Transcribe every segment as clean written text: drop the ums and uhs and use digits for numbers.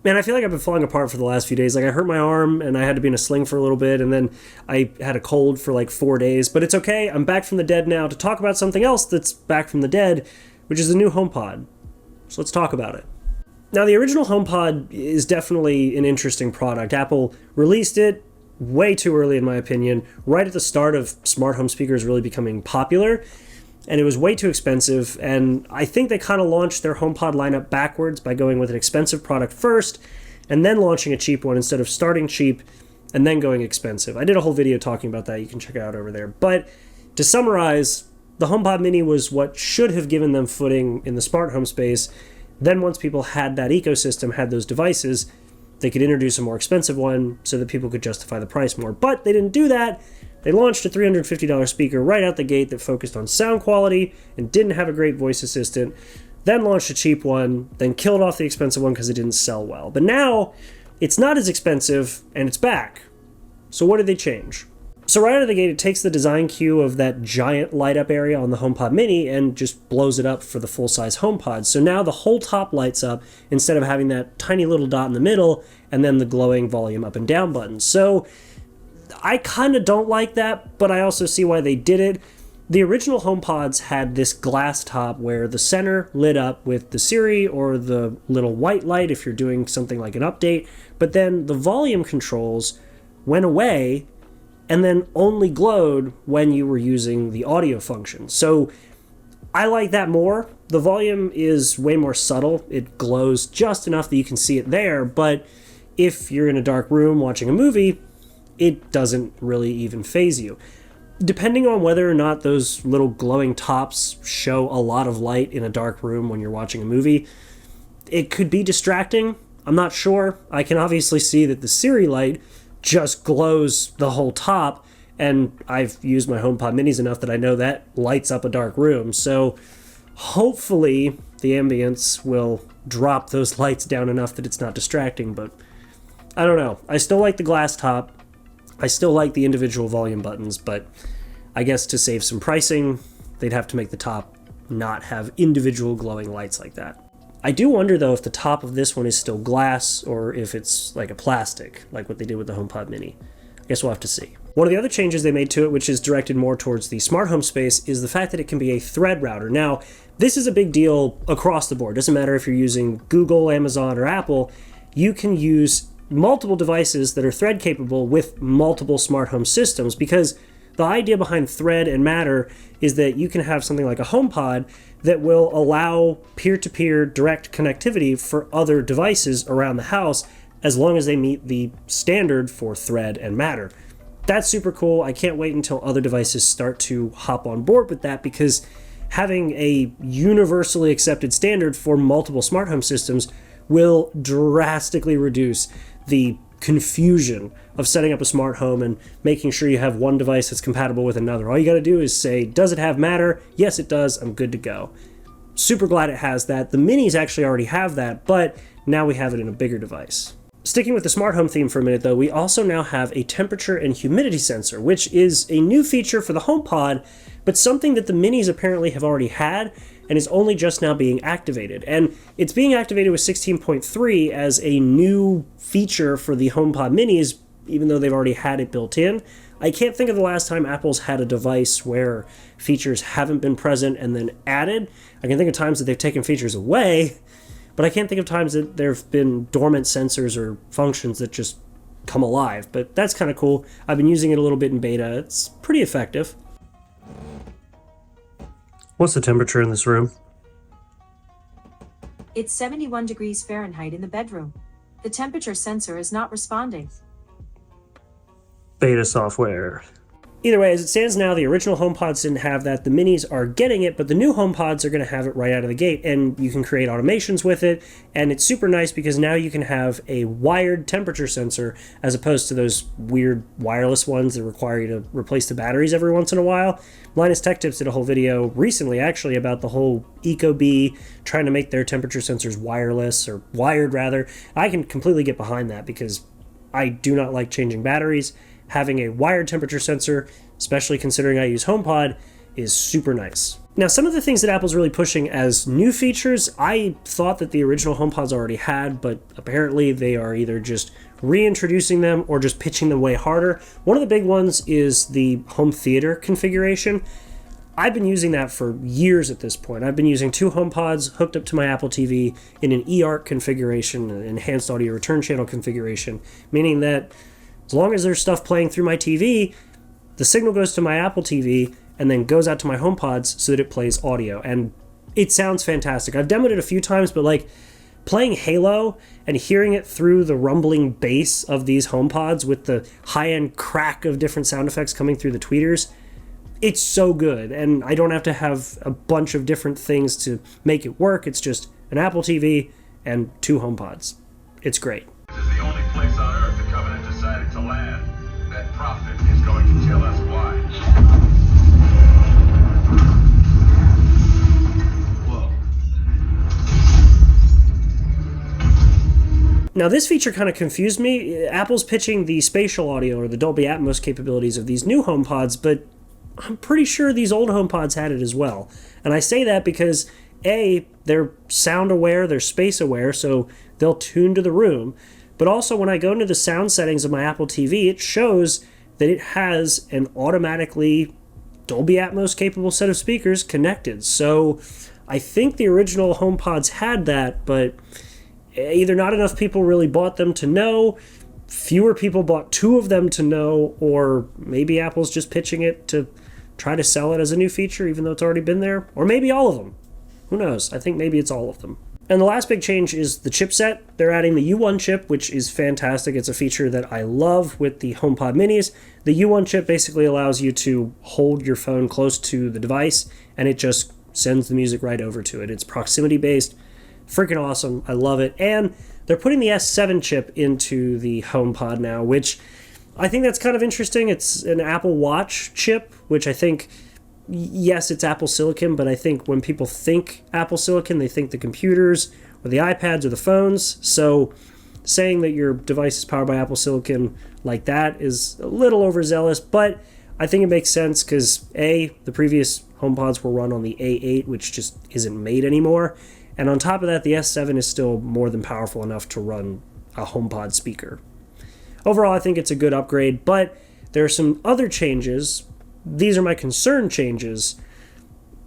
Man, I feel like I've been falling apart for the last few days. Like, I hurt my arm and I had to be in a sling for a little bit, and then I had a cold for like 4 days. But it's okay. I'm back from the dead now to talk about something else that's back from the dead, which is the new HomePod. So let's talk about it. Now, the original HomePod is definitely an interesting product. Apple released it way too early, in my opinion, right at the start of smart home speakers really becoming popular. And it was way too expensive, and I think they kind of launched their HomePod lineup backwards by going with an expensive product first and then launching a cheap one instead of starting cheap and then going expensive. I did a whole video talking about that. You can check it out over there. But to summarize, the HomePod Mini was what should have given them footing in the smart home space. Then once people had that ecosystem, had those devices, they could introduce a more expensive one so that people could justify the price more. But they didn't do that. They launched a $350 speaker right out the gate that focused on sound quality and didn't have a great voice assistant, then launched a cheap one, then killed off the expensive one because it didn't sell well. But now, it's not as expensive, and it's back. So what did they change? So right out of the gate, it takes the design cue of that giant light-up area on the HomePod Mini and just blows it up for the full-size HomePod. So now the whole top lights up instead of having that tiny little dot in the middle and then the glowing volume up and down buttons. So I kind of don't like that, but I also see why they did it. The original HomePods had this glass top where the center lit up with the Siri or the little white light if you're doing something like an update, but then the volume controls went away and then only glowed when you were using the audio function. So I like that more. The volume is way more subtle. It glows just enough that you can see it there, but if you're in a dark room watching a movie, it doesn't really even faze you. Depending on whether or not those little glowing tops show a lot of light in a dark room when you're watching a movie, it could be distracting. I'm not sure. I can obviously see that the Siri light just glows the whole top, and I've used my HomePod Minis enough that I know that lights up a dark room. So hopefully the ambience will drop those lights down enough that it's not distracting, but I don't know. I still like the glass top. I still like the individual volume buttons, but I guess to save some pricing, they'd have to make the top not have individual glowing lights like that. I do wonder, though, if the top of this one is still glass or if it's like a plastic, like what they did with the HomePod Mini. I guess we'll have to see. One of the other changes they made to it, which is directed more towards the smart home space, is the fact that it can be a thread router. Now, this is a big deal across the board. Doesn't matter if you're using Google, Amazon, or Apple. You can use multiple devices that are thread capable with multiple smart home systems, because the idea behind Thread and Matter is that you can have something like a HomePod that will allow peer-to-peer direct connectivity for other devices around the house as long as they meet the standard for Thread and Matter. That's super cool. I can't wait until other devices start to hop on board with that, because having a universally accepted standard for multiple smart home systems will drastically reduce the confusion of setting up a smart home and making sure you have one device that's compatible with another. All you got to do is say, does it have Matter? Yes, it does. I'm good to go. Super glad it has that. The Minis actually already have that, but now we have it in a bigger device. Sticking with the smart home theme for a minute, though, we also now have a temperature and humidity sensor, which is a new feature for the HomePod, but something that the Minis apparently have already had and is only just now being activated. And it's being activated with 16.3 as a new feature for the HomePod Minis, even though they've already had it built in. I can't think of the last time Apple's had a device where features haven't been present and then added. I can think of times that they've taken features away, but I can't think of times that there have been dormant sensors or functions that just come alive. But that's kind of cool. I've been using it a little bit in beta. It's pretty effective. What's the temperature in this room? It's 71 degrees Fahrenheit in the bedroom. The temperature sensor is not responding. Beta software. Either way, as it stands now, the original HomePods didn't have that. The Minis are getting it, but the new HomePods are going to have it right out of the gate, and you can create automations with it, and it's super nice because now you can have a wired temperature sensor as opposed to those weird wireless ones that require you to replace the batteries every once in a while. Linus Tech Tips did a whole video recently, actually, about the whole Ecobee trying to make their temperature sensors wireless, or wired rather. I can completely get behind that because I do not like changing batteries. Having a wired temperature sensor, especially considering I use HomePod, is super nice. Now, some of the things that Apple's really pushing as new features, I thought that the original HomePods already had, but apparently they are either just reintroducing them or just pitching them way harder. One of the big ones is the home theater configuration. I've been using that for years at this point. I've been using 2 HomePods hooked up to my Apple TV in an eARC configuration, an enhanced audio return channel configuration, meaning that as long as there's stuff playing through my TV, the signal goes to my Apple TV and then goes out to my HomePods so that it plays audio. And it sounds fantastic. I've demoed it a few times, but like playing Halo and hearing it through the rumbling bass of these HomePods with the high-end crack of different sound effects coming through the tweeters, it's so good. And I don't have to have a bunch of different things to make it work. It's just an Apple TV and 2 HomePods. It's great. This is the only place on Earth the Covenant decided to land. That prophet is going to tell us why. Now, this feature kind of confused me. Apple's pitching the spatial audio or the Dolby Atmos capabilities of these new HomePods, but I'm pretty sure these old HomePods had it as well. And I say that because, A, they're sound aware, they're space aware, so they'll tune to the room. But also, when I go into the sound settings of my Apple TV, it shows that it has an automatically Dolby Atmos capable set of speakers connected. So I think the original HomePods had that, but either not enough people really bought them to know, fewer people bought 2 of them to know, or maybe Apple's just pitching it to try to sell it as a new feature even though it's already been there. Or maybe all of them. Who knows? I think maybe it's all of them. And the last big change is the chipset. They're adding the U1 chip, which is fantastic. It's a feature that I love with the HomePod minis. The U1 chip basically allows you to hold your phone close to the device, and it just sends the music right over to it. It's proximity-based. Freaking awesome. I love it. And they're putting the S7 chip into the HomePod now, which I think that's kind of interesting. It's an Apple Watch chip, which I think, yes, it's Apple Silicon, but I think when people think Apple Silicon, they think the computers or the iPads or the phones. So saying that your device is powered by Apple Silicon like that is a little overzealous, but I think it makes sense because, A, the previous HomePods were run on the A8, which just isn't made anymore. And on top of that, the S7 is still more than powerful enough to run a HomePod speaker. Overall, I think it's a good upgrade, but there are some other changes. These are my concern changes,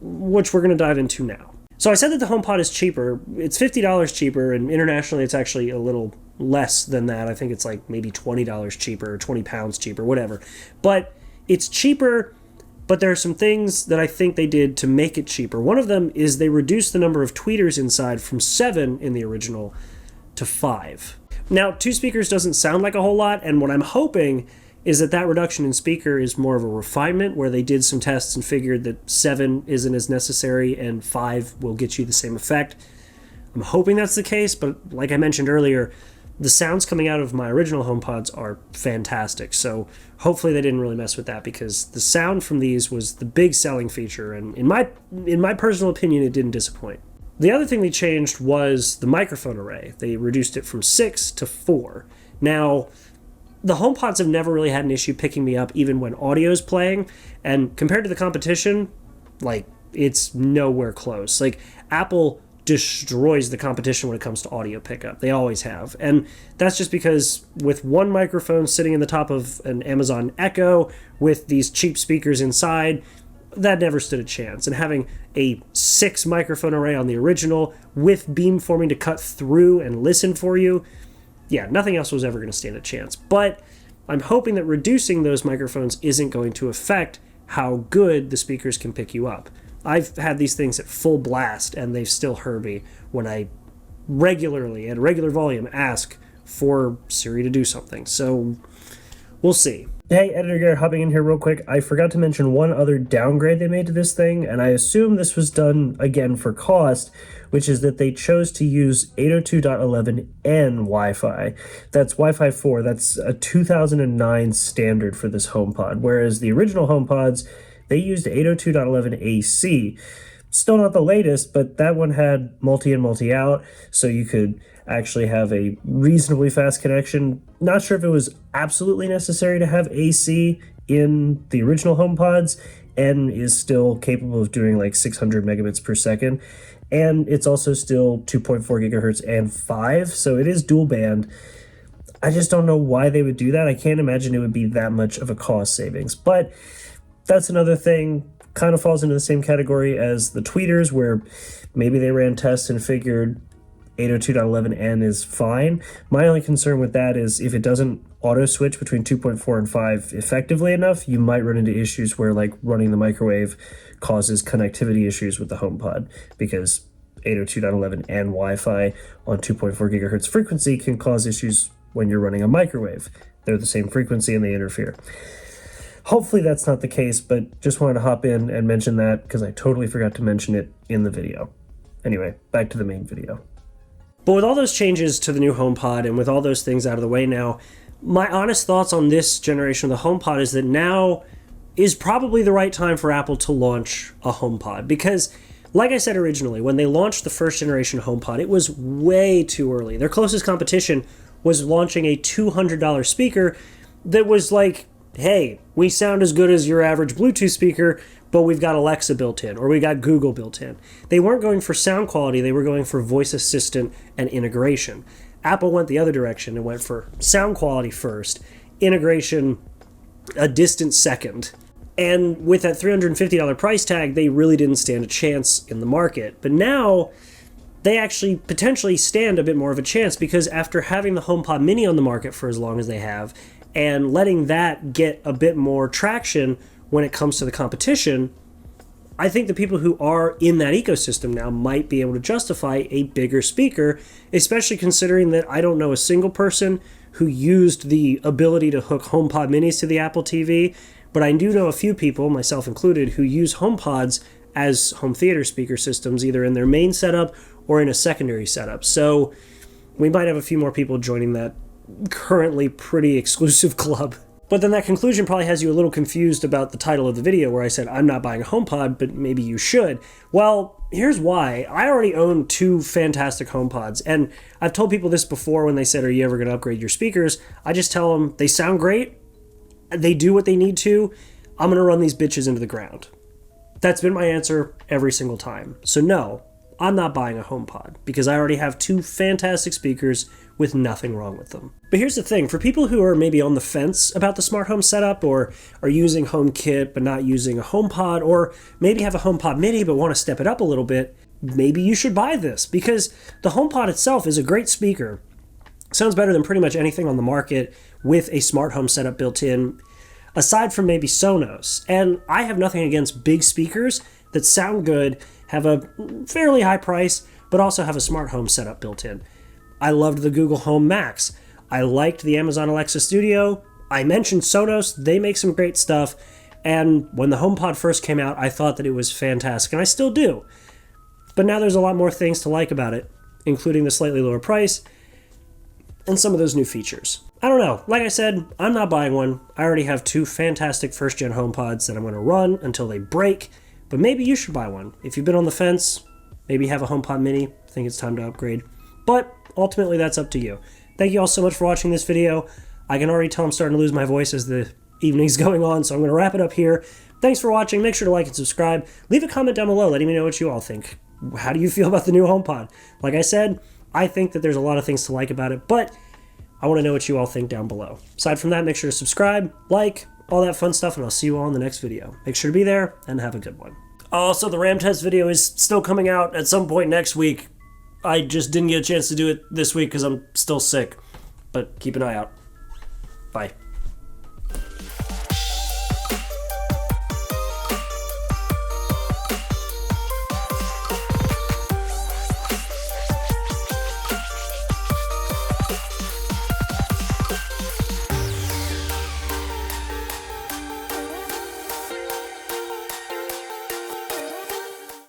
which we're going to dive into now. So I said that the HomePod is cheaper. It's $50 cheaper, and internationally it's actually a little less than that. I think it's like maybe $20 cheaper, or 20 pounds cheaper, whatever. But it's cheaper, but there are some things that I think they did to make it cheaper. One of them is they reduced the number of tweeters inside from 7 in the original to 5. Now, 2 speakers doesn't sound like a whole lot, and what I'm hoping is that that reduction in speaker is more of a refinement where they did some tests and figured that 7 isn't as necessary and 5 will get you the same effect. I'm hoping that's the case, but like I mentioned earlier, the sounds coming out of my original HomePods are fantastic, so hopefully they didn't really mess with that because the sound from these was the big selling feature, and in my personal opinion, it didn't disappoint. The other thing they changed was the microphone array. They reduced it from 6 to 4. Now, the HomePods have never really had an issue picking me up even when audio is playing, and compared to the competition, like, it's nowhere close. Like, Apple destroys the competition when it comes to audio pickup. They always have. And that's just because with one microphone sitting in the top of an Amazon Echo with these cheap speakers inside, that never stood a chance. And having a 6 microphone array on the original with beamforming to cut through and listen for you, yeah, nothing else was ever going to stand a chance. But I'm hoping that reducing those microphones isn't going to affect how good the speakers can pick you up. I've had these things at full blast, and they've still heard me when I regularly, at a regular volume, ask for Siri to do something. So, we'll see. Hey, Editor Garrett hopping in here real quick. I forgot to mention one other downgrade they made to this thing, and I assume this was done, again, for cost, which is that they chose to use 802.11n Wi-Fi. That's Wi-Fi 4. That's a 2009 standard for this HomePod, whereas the original HomePods, they used 802.11 AC. Still not the latest, but that one had multi in, multi out, so you could actually have a reasonably fast connection. Not sure if it was absolutely necessary to have AC in the original HomePods. N is still capable of doing like 600 megabits per second, and it's also still 2.4 gigahertz and 5, so it is dual band. I just don't know why they would do that. I can't imagine it would be that much of a cost savings, but that's another thing. Kind of falls into the same category as the tweeters, where maybe they ran tests and figured 802.11n is fine. My only concern with that is if it doesn't auto switch between 2.4 and 5 effectively enough, you might run into issues where like running the microwave causes connectivity issues with the HomePod, because 802.11 and Wi-Fi on 2.4 gigahertz frequency can cause issues when you're running a microwave. They're the same frequency and they interfere. Hopefully that's not the case, but just wanted to hop in and mention that because I totally forgot to mention it in the video. Anyway, back to the main video. But with all those changes to the new HomePod and with all those things out of the way now, my honest thoughts on this generation of the HomePod is that now is probably the right time for Apple to launch a HomePod. Because, like I said originally, when they launched the first generation HomePod, it was way too early. Their closest competition was launching a $200 speaker that was like, hey, we sound as good as your average Bluetooth speaker, but we've got Alexa built in, or we got Google built in. They weren't going for sound quality, they were going for voice assistant and integration. Apple went the other direction and went for sound quality first, integration a distant second. And with that $350 price tag, they really didn't stand a chance in the market. But now, they actually potentially stand a bit more of a chance, because after having the HomePod Mini on the market for as long as they have, and letting that get a bit more traction when it comes to the competition, I think the people who are in that ecosystem now might be able to justify a bigger speaker, especially considering that I don't know a single person who used the ability to hook HomePod Minis to the Apple TV, but I do know a few people, myself included, who use HomePods as home theater speaker systems, either in their main setup or in a secondary setup. So we might have a few more people joining that currently pretty exclusive club. But then that conclusion probably has you a little confused about the title of the video where I said I'm not buying a HomePod, but maybe you should. Well, here's why. I already own 2 fantastic HomePods, and I've told people this before when they said, are you ever going to upgrade your speakers? I just tell them they sound great, they do what they need to, I'm going to run these bitches into the ground. That's been my answer every single time. So no, I'm not buying a HomePod because I already have 2 fantastic speakers with nothing wrong with them. But here's the thing, for people who are maybe on the fence about the smart home setup, or are using HomeKit but not using a HomePod, or maybe have a HomePod Mini but want to step it up a little bit, maybe you should buy this, because the HomePod itself is a great speaker. Sounds better than pretty much anything on the market with a smart home setup built in, aside from maybe Sonos. And I have nothing against big speakers that sound good, have a fairly high price, but also have a smart home setup built in. I loved the Google Home Max. I liked the Amazon Alexa Studio. I mentioned Sonos. They make some great stuff. And when the HomePod first came out, I thought that it was fantastic, and I still do. But now there's a lot more things to like about it, including the slightly lower price and some of those new features. I don't know. Like I said, I'm not buying one. I already have 2 fantastic first-gen HomePods that I'm going to run until they break. But maybe you should buy one. If you've been on the fence, maybe have a HomePod Mini. I think it's time to upgrade. But ultimately, that's up to you. Thank you all so much for watching this video. I can already tell I'm starting to lose my voice as the evening's going on, so I'm going to wrap it up here. Thanks for watching. Make sure to like and subscribe. Leave a comment down below letting me know what you all think. How do you feel about the new HomePod? Like I said, I think that there's a lot of things to like about it, but I want to know what you all think down below. Aside from that, make sure to subscribe, like, all that fun stuff, and I'll see you all in the next video. Make sure to be there, and have a good one. Also, the RAM test video is still coming out at some point next week. I just didn't get a chance to do it this week because I'm still sick. But keep an eye out. Bye.